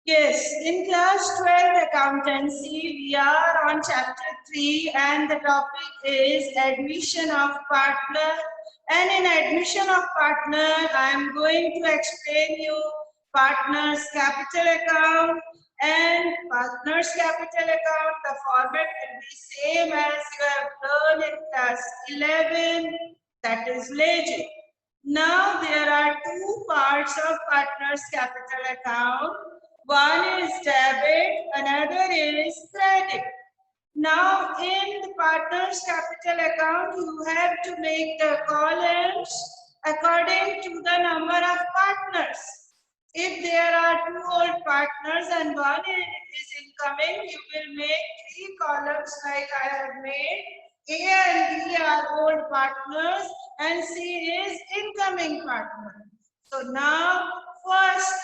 Yes, in class 12 accountancy, we are on chapter 3 and the topic is admission of partner. And in admission of partner, I am going to explain you partner's capital account and partner's capital account. The format will be same as you have learned in class 11, that is legend. Now there are two parts of partner's capital account. One is debit, another is credit. Now in the partner's capital account, you have to make the columns according to the number of partners. If there are two old partners and one is incoming, you will make three columns like I have made. A and B are old partners and C is incoming partner. So now first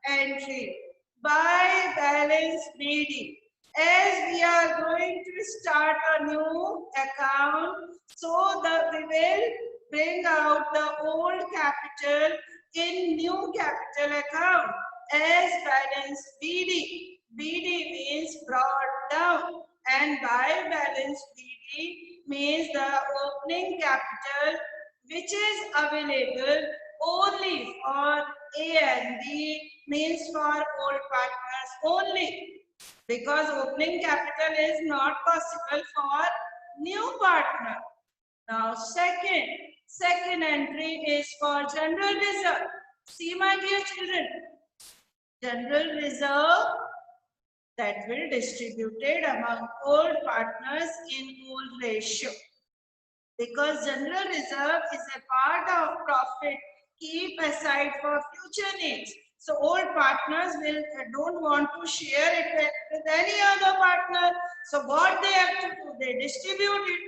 entry, buy balance BD. As we are going to start a new account, so that we will bring out the old capital in new capital account as balance BD. BD means brought down and by balance BD means the opening capital which is available only for A and B, means for old partners only, because opening capital is not possible for new partner. Now second entry is for general reserve. See my dear children, general reserve that will distributed among old partners in old ratio. Because general reserve is a part of profit keep aside for future needs. So old partners don't want to share it with any other partner. So what they have to do, they distribute it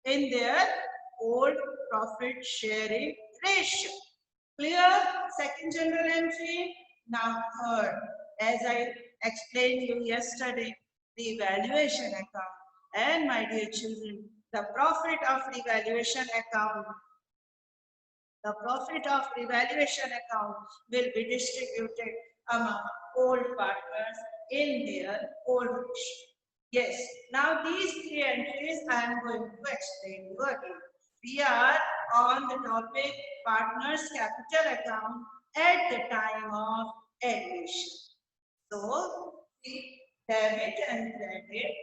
in their old profit sharing ratio. Clear? Second general entry. Now third, as I explained you yesterday, the revaluation account. And my dear children, the profit of revaluation account, will be distributed among old partners in their old ratio. Yes, now these three entries I am going to explain you again. We are on the topic partners capital account at the time of admission. So, the debit and credit,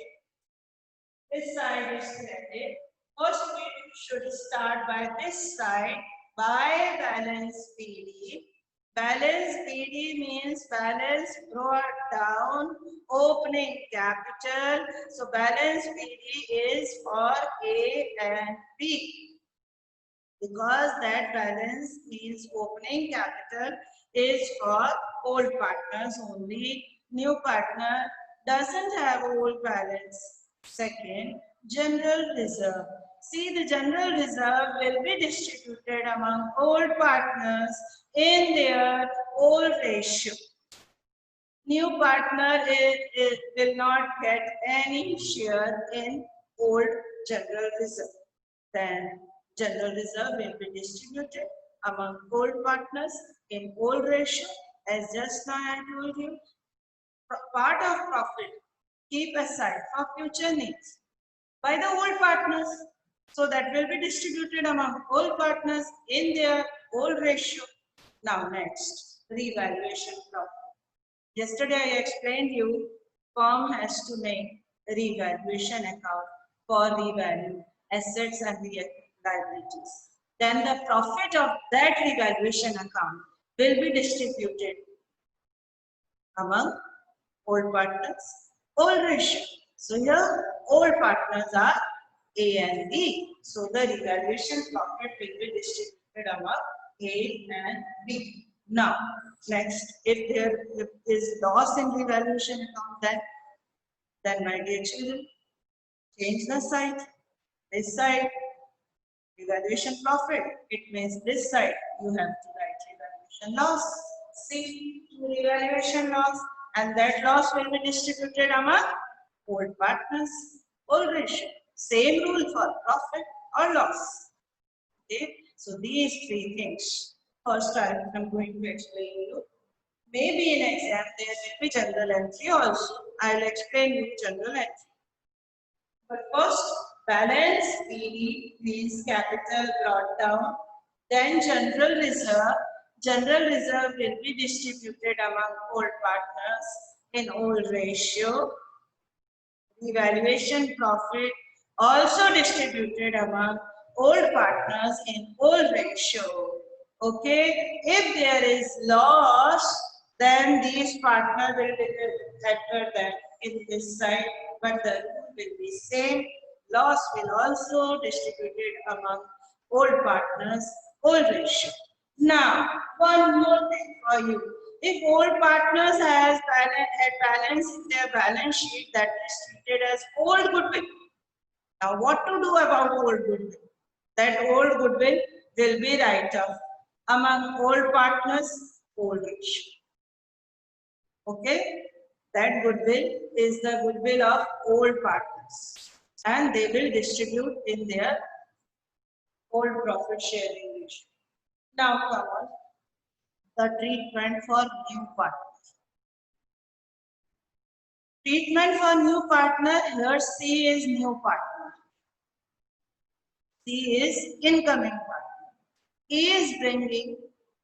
this side is credit. First we should start by this side, by balance BD. Balance BD means balance brought down, opening capital. So balance BD is for A and B. Because that balance means opening capital is for old partners only. New partner doesn't have old balance. Second, general reserve. See, the general reserve will be distributed among old partners in their old ratio. New partner will not get any share in old general reserve. Then general reserve will be distributed among old partners in old ratio. As just now I told you, part of profit keep aside for future needs by the old partners. So that will be distributed among old partners in their old ratio. Now next, revaluation profit. Yesterday I explained you, firm has to make a revaluation account for revalue assets and liabilities. Then the profit of that revaluation account will be distributed among old partners, old ratio. So here old partners are A and B. So the revaluation profit will be distributed among A and B. Now, next, if there is loss in revaluation account, then my dear children, change the side. This side, revaluation profit. It means this side, you have to write revaluation loss. See, revaluation loss, and that loss will be distributed among old partners, old ratio. Same rule for profit or loss. Okay, so these three things. First, I am going to explain you Maybe in exam there will be general entry also. I'll explain you general entry. But first, balance PD means capital brought down. Then general reserve. General reserve will be distributed among old partners in old ratio. Evaluation profit also distributed among old partners in old ratio. Okay, if there is loss, then these partners will be better than in this side, but the rule will be same. Loss will also distributed among old partners, old ratio. Now, one more thing for you. If old partners had balance in their balance sheet, that is treated as old goodwill. Now, what to do about old goodwill? That old goodwill will be write-off among old partners, old ratio. Okay? That goodwill is the goodwill of old partners, and they will distribute in their old profit sharing ratio. Now, come on. The treatment for new partners. Treatment for new partner, here C is new partner. C is incoming partner. E is bringing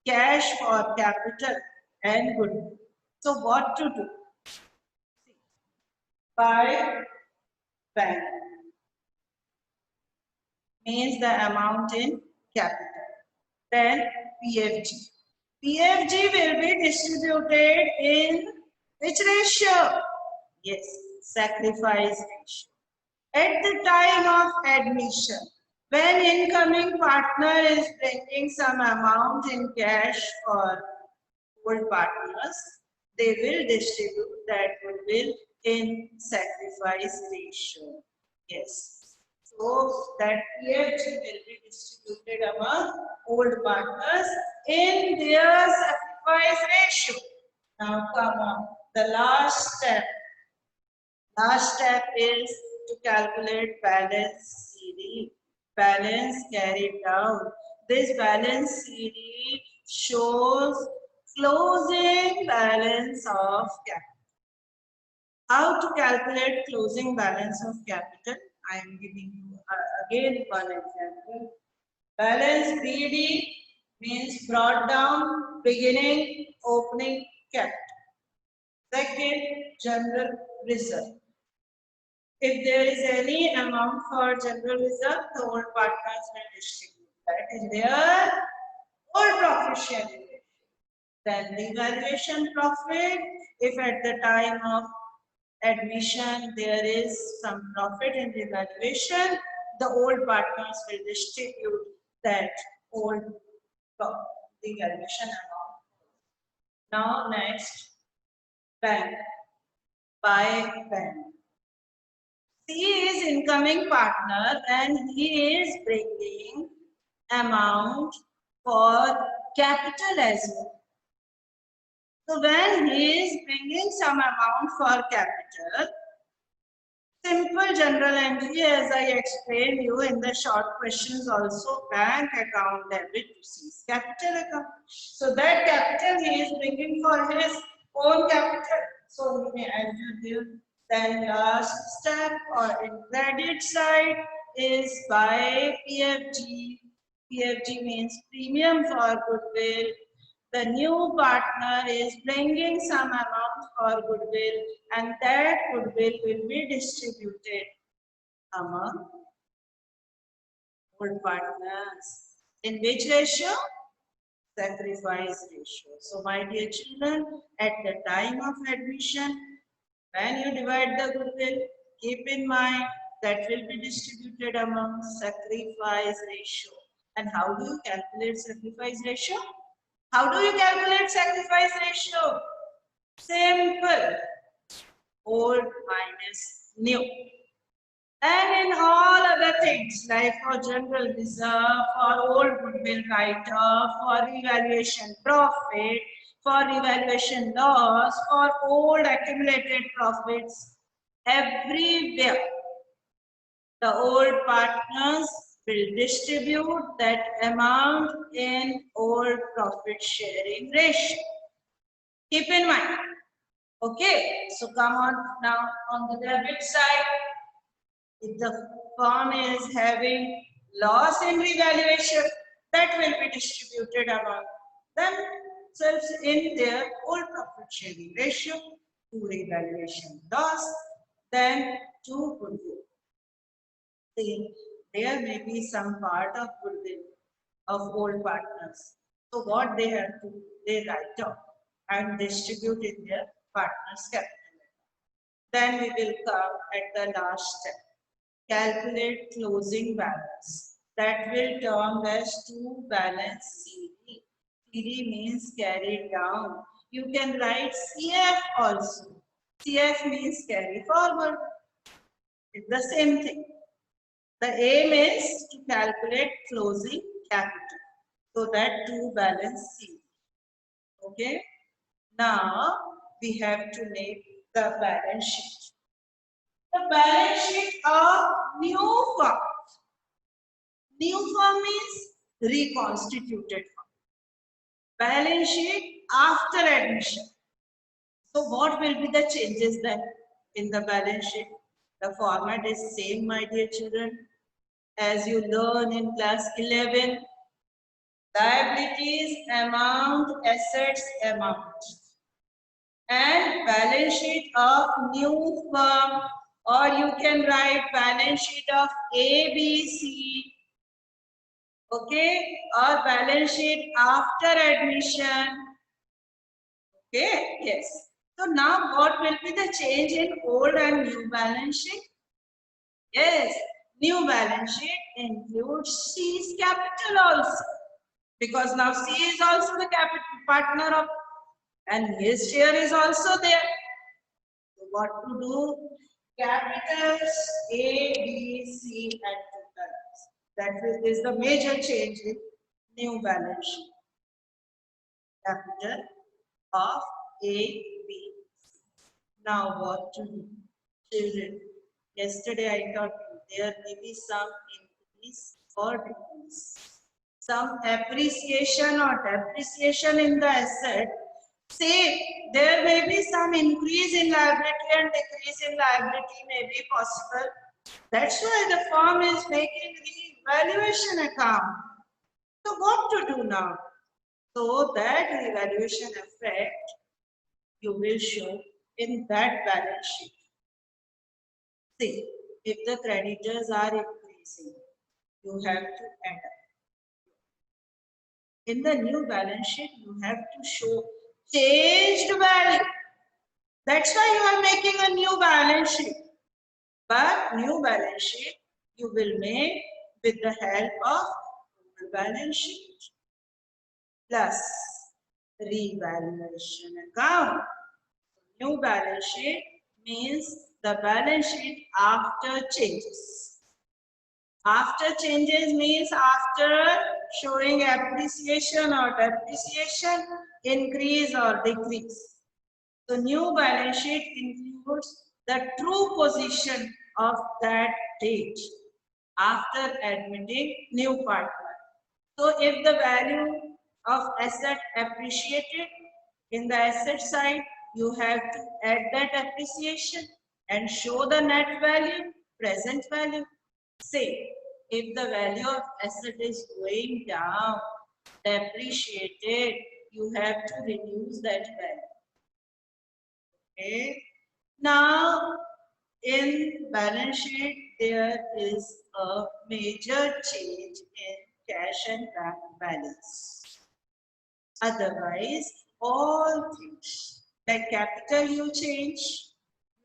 cash for capital and goodwill. So what to do? By bank means the amount in capital. Then PFG. PFG will be distributed in which ratio? Yes, sacrifice ratio. At the time of admission, when incoming partner is bringing some amount in cash for old partners, they will distribute that goodwill in sacrifice ratio. Yes. So that PFG will be distributed among old partners in their sacrifice ratio. Now come on, the last step. Last step is to calculate balance CD. Balance carried down. This balance CD shows closing balance of capital. How to calculate closing balance of capital? I am giving you again one example. Balance BD means brought down, beginning, opening capital. Second, general reserve. If there is any amount for general reserve, the old partners will distribute that in their old profit sharing. Then the valuation profit, if at the time of admission there is some profit in the valuation, the old partners will distribute that old profit, the valuation amount. Now next, bank, by bank. C is incoming partner and he is bringing amount for capital as well. So when he is bringing some amount for capital, simple general entry as I explained you in the short questions also, bank account debit to C's capital account. So that capital he is bringing for his own capital. So he may enter there. Then last step or in credit side is by PFG. PFG means premium for goodwill. The new partner is bringing some amount for goodwill and that goodwill will be distributed among old partners. In which ratio? Sacrifice ratio. So my dear children, at the time of admission, when you divide the goodwill, keep in mind that will be distributed among sacrifice ratio. And how do you calculate sacrifice ratio? How do you calculate sacrifice ratio? Simple. Old minus new. And in all other things like for general reserve, for old goodwill write-off, for evaluation profit, for evaluation loss, for old accumulated profits, everywhere the old partners will distribute that amount in old profit sharing ratio. Keep Okay, so come on now on the debit side. If the firm is having loss in revaluation, that will be distributed among themselves in their whole profit sharing ratio to revaluation loss, then to goodwill. See, there may be some part of goodwill of old partners. So what they have to, they write off and distribute in their partner's capital. Then we will come at the last step. Calculate closing balance. That will term as to balance CD. CD means carried down. You can write CF also. CF means carry forward. It's the same thing. The aim is to calculate closing capital so that to balance CD. Okay. Now we have to make the balance sheet. The balance sheet of new firm. New firm means reconstituted firm. Balance sheet after admission. So what will be the changes then in the balance sheet? The format is same, my dear children, as you learn in class 11. Liabilities amount, assets amount. And balance sheet of new firm, or you can write balance sheet of ABC, okay, or balance sheet after admission, okay, yes. So now what will be the change in old and new balance sheet? Yes, new balance sheet includes C's capital also, because now C is also the capital partner of, and his share is also there. So what to do? Capitals A, B, C and totals. That is the major change in new balance sheet. Capital of A, B, C. Now what to do? Children, yesterday I taught you there may be some increase or decrease. Some appreciation or depreciation in the asset. Say there may be some increase in liability and decrease in liability may be possible. That's why the firm is making revaluation account. So what to do now? So that revaluation effect you will show in that balance sheet. See, if the creditors are increasing, you have to add up. In the new balance sheet, you have to show changed value. That's why you are making a new balance sheet. But new balance sheet you will make with the help of old balance sheet plus revaluation account. New balance sheet means the balance sheet after changes. After changes means after showing appreciation or depreciation, increase or decrease. So new balance sheet includes the true position of that date after admitting new partner. So if the value of asset appreciated in the asset side, you have to add that appreciation and show the net value, present value. Say, if the value of asset is going down, depreciated, you have to reduce that value. Okay. Now, in balance sheet, there is a major change in cash and bank balance. Otherwise, all things like capital you change,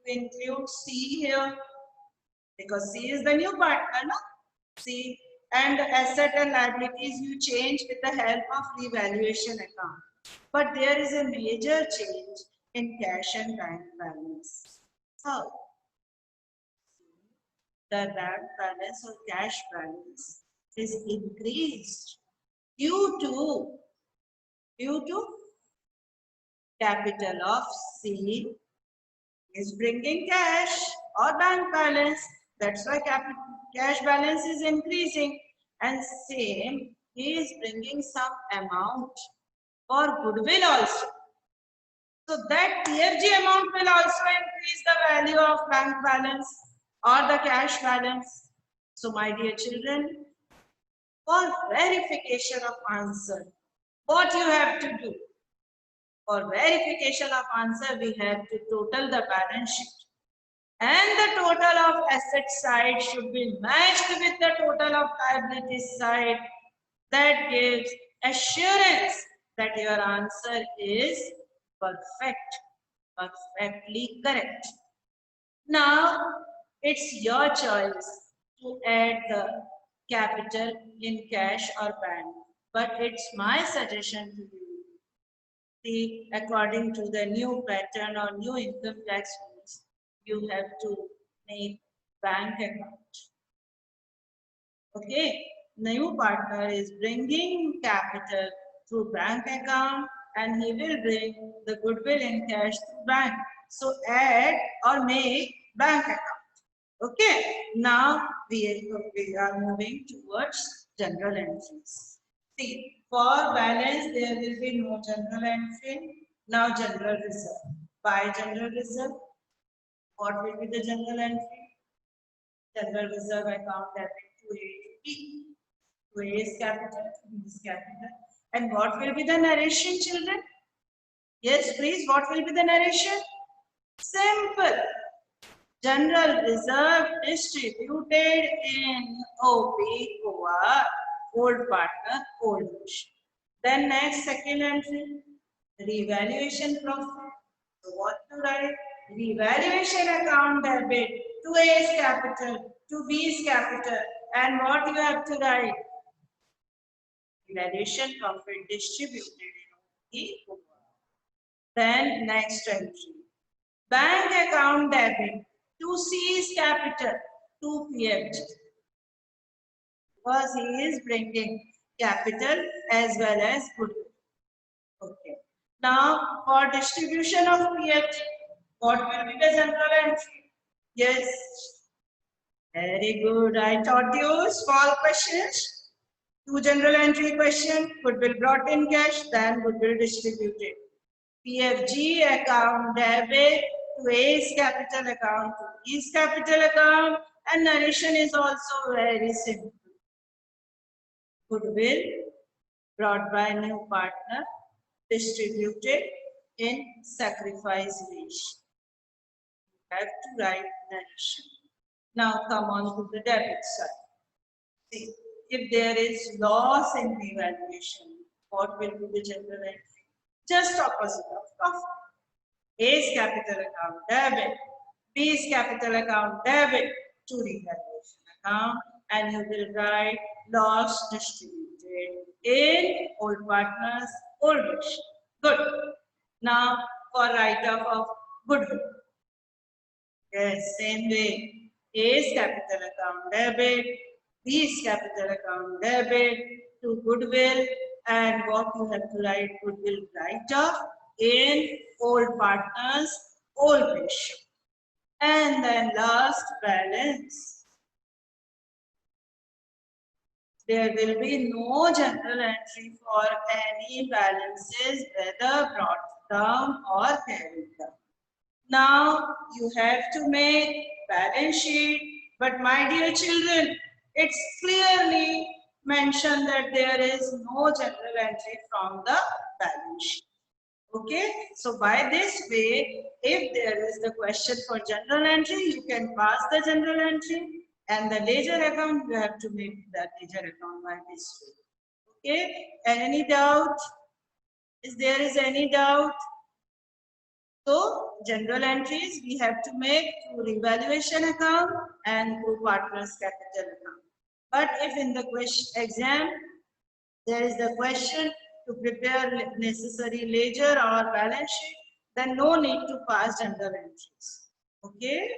you include C here because C is the new partner, no? C, and asset and liabilities you change with the help of revaluation account. But there is a major change in cash and bank balance. How? The bank balance or cash balance is increased due to capital of C is bringing cash or bank balance. That's why cash balance is increasing, and same he is bringing some amount for goodwill also. So that PFG amount will also increase the value of bank balance or the cash balance. So my dear children, for verification of answer, what you have to do? For verification of answer, we have to total the balance sheet. And the total of asset side should be matched with the total of liability side. That gives assurance that your answer is perfect, perfectly correct. Now, it's your choice to add the capital in cash or bank. But it's my suggestion to you. See, according to the new pattern or new income tax rules, you have to make bank account. Okay, new partner is bringing capital through bank account and he will bring the goodwill in cash through bank. So add or make bank account. Okay, now we are moving towards general entries. See, for balance there will be no general entry. Now general reserve. By general reserve, what will be the general entry? General reserve account debit to A to B. To A is capital, to B is capital. And what will be the narration, children? Yes, please, what will be the narration? Simple. General reserve distributed in OP, OR, old partner, old issue. Then next, second entry, revaluation profit. So what to write? Revaluation account debit to A's capital, to B's capital. And what you have to write? Revaluation profit distributed in OP, OR. Then next entry, bank account debit to C's capital to PFG, because he is bringing capital as well as goodwill. Okay. Now for distribution of PFG, what will be the general entry? Yes. Very good. I taught you small questions. Two general entry question, goodwill brought in cash, then goodwill distributed. PFG account debit to A's capital account to B's capital account, and narration is also very simple. Goodwill brought by new partner, distributed in sacrifice ratio. You have to write narration. Now come on to the debit side. See, if there is loss in revaluation, what will be the general entry? Just opposite of profit. A's capital account debit, B's capital account debit to revaluation account, and you will write loss distributed in old partners, old ratio. Good. Now for write-off of goodwill. Yes, same way. A's capital account debit, B's capital account debit to goodwill, and what you have to write, goodwill write-off in old partners, old ratio. And then last, balance. There will be no general entry for any balances, whether brought down or carried down. Now you have to make balance sheet, but my dear children, it's clearly mentioned that there is no general entry from the balance sheet. Okay, so by this way, if there is the question for general entry, you can pass the general entry, and the ledger account, you have to make the ledger account by this way. Okay, any doubt? Is there is any doubt? So general entries we have to make through revaluation account and through partners capital account. But if in the exam there is the question to prepare necessary ledger or balance sheet, then no need to pass general entries. Okay.